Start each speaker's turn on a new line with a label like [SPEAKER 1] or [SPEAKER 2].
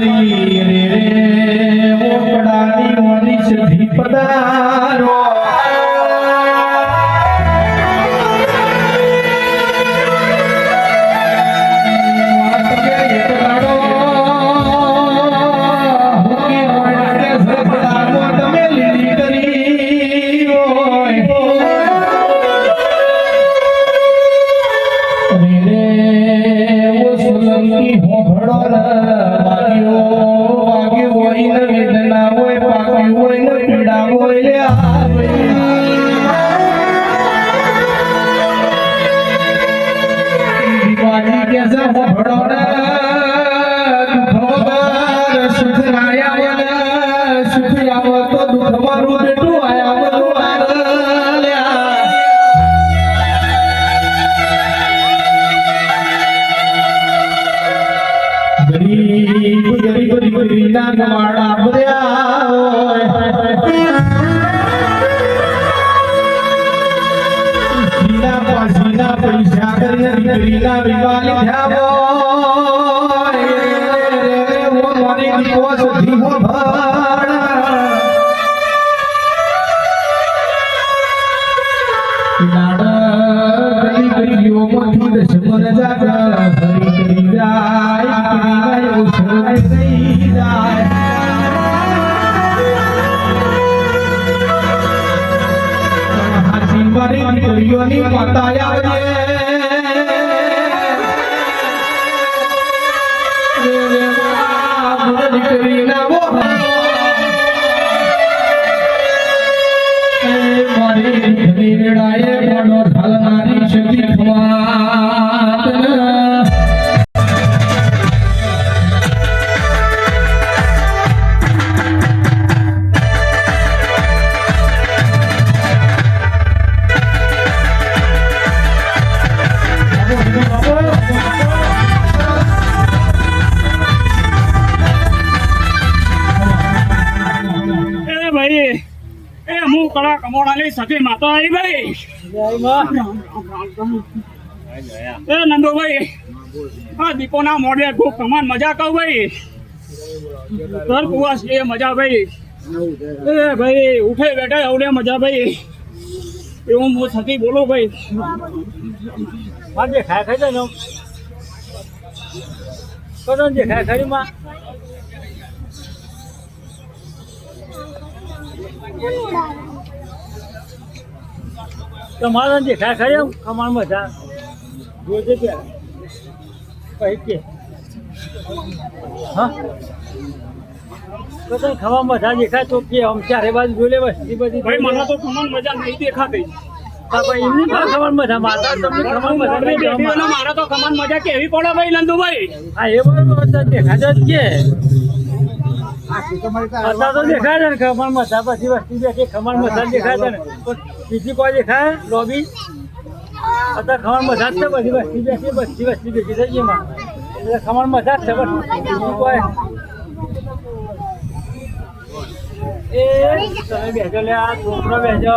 [SPEAKER 1] મારી રે ઓકડાની મોની સધી પધારો પૈસા કરીને દીકરીના વિવાહ લીધા દીકરીઓની માતા દીકરીના મારી દીકરી વેળાએ મોડો ઢાલનારી શક્તિ કડા કમોડાની સખી માતા આવી ભાઈ એ નંદુભાઈ આ દીપોના મોડે ખૂબ કમાન મજા કહું ભાઈ ઘર કુવાસ એ મજા ભાઈ એ ભાઈ ઉઠે બેઠે આવડે મજા ભાઈ એવું હું સખી બોલો ભાઈ આજે ખાય ખાઈ જાય ને કદમ જે ખાય ખરીમાં તમારા દેખાય ખરી એમ કમાણ મજા જોજે પછી કે હા તો ખવા મજા દેખાય તો કે આમ ચારે બાજુ જોઈ લે બસ એ બધી ભાઈ મને તો કમાણ મજા નહીં દેખાતી એમની ખબર મજા મારા તમને ખબર મજા મારા તો કમાણ મજા કેવી પડે ભાઈ નંદુભાઈ હા એ બરોબર દેખાય જ કે તો દેખાય છે ને ખમણ મસા પછી વસ્તી બેઠી ખમણ મસા દેખાય છે ને બીજી કોઈ દેખાય લોબી અત્યારે ખમણ મસા જ છે બધી વસ્તી બેઠી થઈ ગઈ એમાં એટલે ખમણ મસા જ છે બીજું કોઈ એ તમે બેસો લે આ છોકરો બેસો